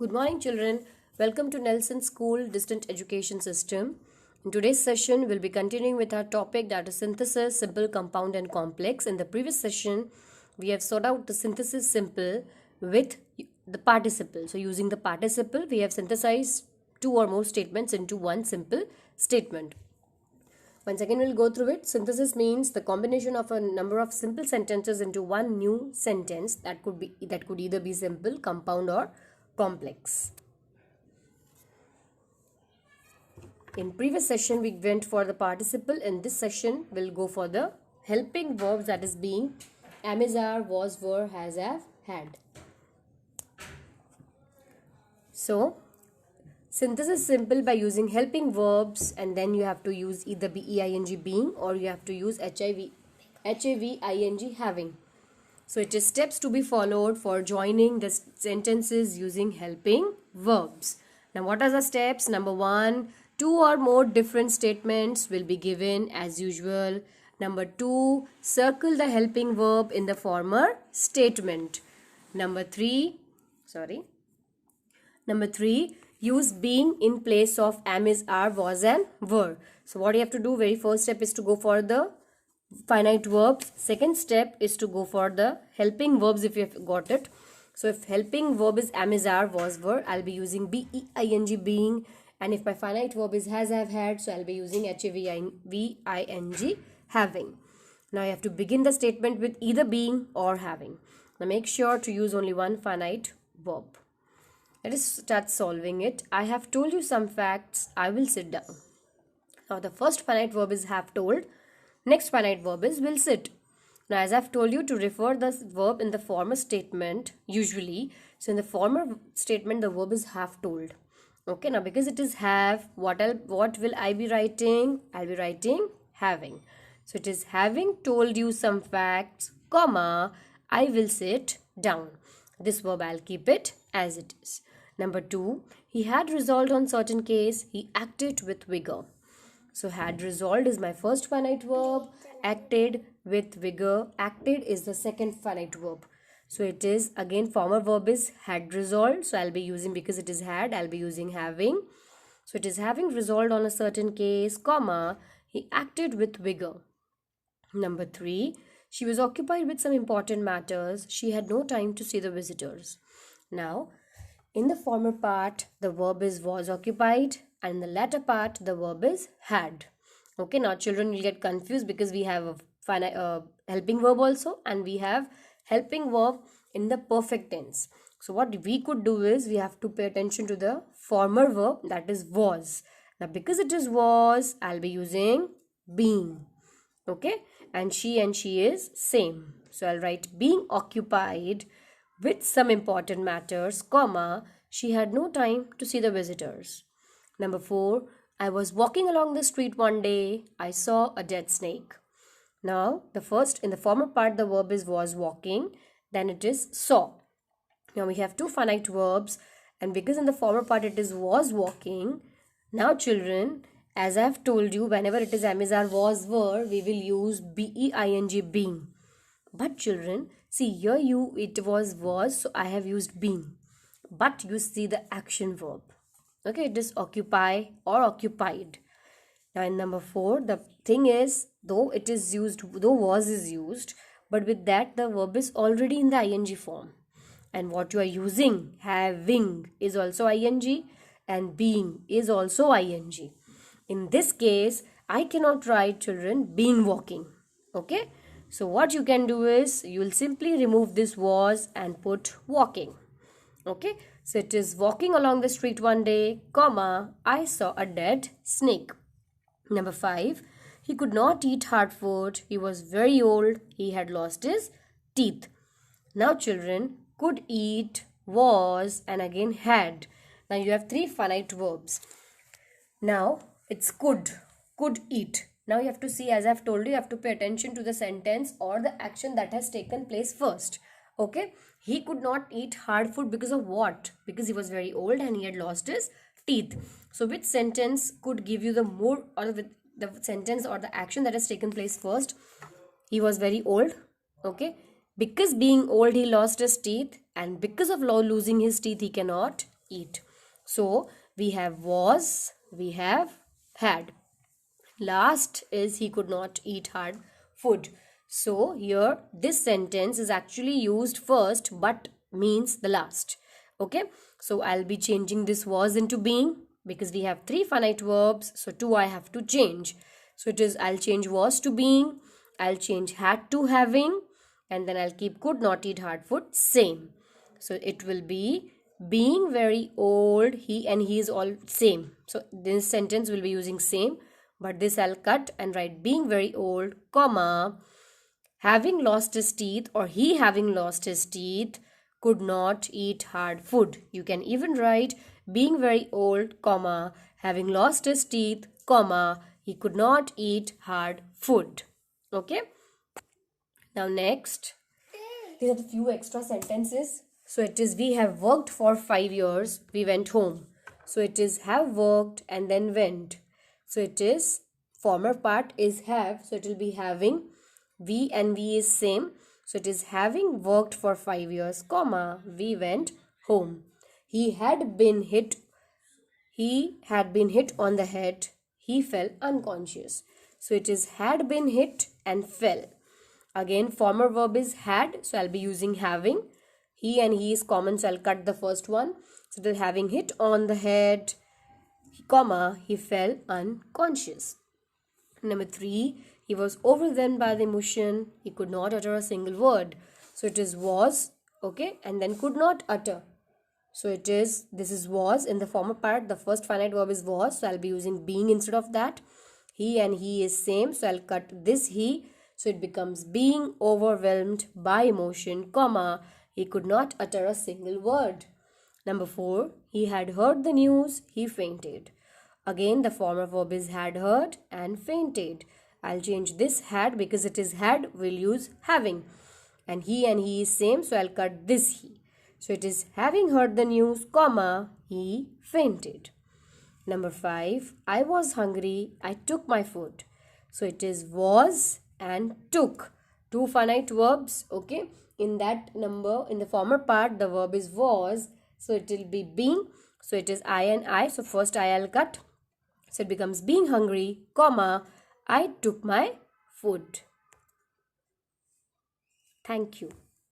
Good morning, children. Welcome to Nelson School Distant Education System. In today's session, we'll be continuing with our topic, that is synthesis, simple, compound, and complex. In the previous session, we have sorted out the synthesis simple with the participle. So, using the participle, we have synthesized two or more statements into one simple statement. Once again, we'll go through it. Synthesis means the combination of a number of simple sentences into one new sentence that could either be simple, compound, or complex. In previous session, we went for the participle. In this session, we'll go for the helping verbs, that is being, am, is, are, was, were, has, have, had. So, synthesis simple by using helping verbs, and then you have to use either be, being, or you have to use having, having. So it is steps to be followed for joining the sentences using helping verbs. Now what are the steps? Number 1, 2 or more different statements will be given as usual. Number 2, circle the helping verb in the former statement. Number 3, use being in place of am, is, are, was, and were. So what you have to do, very first step is to go for the finite verbs. Second step is to go for the helping verbs if you have got it. So if helping verb is am, is, are, was, were, I'll be using being. And if my finite verb is has, have, had, so I'll be using having, having. Now you have to begin the statement with either being or having. Now make sure to use only one finite verb. Let us start solving it. I have told you some facts. I will sit down. Now the first finite verb is have told. Next finite verb is will sit. Now as I've told you to refer the verb in the former statement usually. So in the former statement the verb is have told. Okay, now because it is have, what will I be writing? I'll be writing having. So it is having told you some facts, comma, I will sit down. This verb I'll keep it as it is. Number 2, he had resolved on certain case, he acted with vigor. So had resolved is my first finite verb, acted with vigor, acted is the second finite verb. So it is again former verb is had resolved, so I'll be using, because it is had, I'll be using having. So it is having resolved on a certain case, comma, he acted with vigor. Number 3, she was occupied with some important matters, she had no time to see the visitors. Now in the former part the verb is was occupied, and in the latter part the verb is had. Okay, now children will get confused because we have a helping verb also, and we have helping verb in the perfect tense. So what we could do is we have to pay attention to the former verb, that is was. Now because it is was, I'll be using being. Okay, and she is same. So I'll write being occupied with some important matters, comma, she had no time to see the visitors. Number 4, I was walking along the street one day, I saw a dead snake. Now, in the former part, the verb is was walking, then it is saw. Now, we have two finite verbs, and because in the former part it is was walking, now children, as I have told you, whenever it is am, is, are, was, were, we will use being. But children, see here it was, so I have used being. But you see the action verb. Okay, it is occupy or occupied. Now in number 4, the thing is, though was is used, but with that the verb is already in the ing form. And what you are using, having, is also ing, and being is also ing. In this case, I cannot write, children, being walking. Okay, so what you can do is you will simply remove this was and put walking. Okay, so it is walking along the street one day, comma, I saw a dead snake. Number 5, he could not eat hard food, he was very old, he had lost his teeth. Now children, could eat, was, and again had. Now you have 3 finite verbs. Now it's could eat. Now you have to see, as I've told you, you have to pay attention to the sentence or the action that has taken place first. Okay, he could not eat hard food because of what? Because he was very old and he had lost his teeth. So which sentence could give you the more, or the sentence or the action that has taken place first? He was very old. Okay, because being old he lost his teeth, and because of losing his teeth he cannot eat. So we have was, we have had. Last is he could not eat hard food. So here this sentence is actually used first but means the last. Okay, so I'll be changing this was into being because we have three finite verbs, so two I have to change. So it is, I'll change was to being, I'll change had to having, and then I'll keep could not eat hard food same. So it will be being very old, he and he is all same. So this sentence will be using same, but this I'll cut and write being very old, comma, having lost his teeth or he having lost his teeth could not eat hard food. You can even write being very old, comma, having lost his teeth, comma, he could not eat hard food. Okay. Now next, these are the few extra sentences. So it is we have worked for 5 years, we went home. So it is have worked and then went. So it is former part is have, so it will be having. We and we is same. So it is having worked for 5 years, comma, we went home. He had been hit on the head. He fell unconscious. So it is had been hit and fell. Again, former verb is had, so I'll be using having. He and he is common, so I'll cut the first one. So it is having hit on the head, comma, he fell unconscious. Number 3, he was overwhelmed by the emotion. He could not utter a single word. So it is was, okay, and then could not utter. So it is, this is was in the former part. The first finite verb is was, so I'll be using being instead of that. He and he is same, so I'll cut this he. So it becomes being overwhelmed by emotion, comma, he could not utter a single word. Number 4, he had heard the news, he fainted. Again, the former verb is had heard and fainted. I'll change this had because it is had, we'll use having. And he is same, so I'll cut this he. So it is having heard the news, comma, he fainted. Number 5, I was hungry, I took my food. So it is was and took. Two finite verbs, okay. In that number, in the former part, the verb is was. So it will be being. So it is I and I. So first I will cut. So it becomes being hungry, comma, I took my food. Thank you.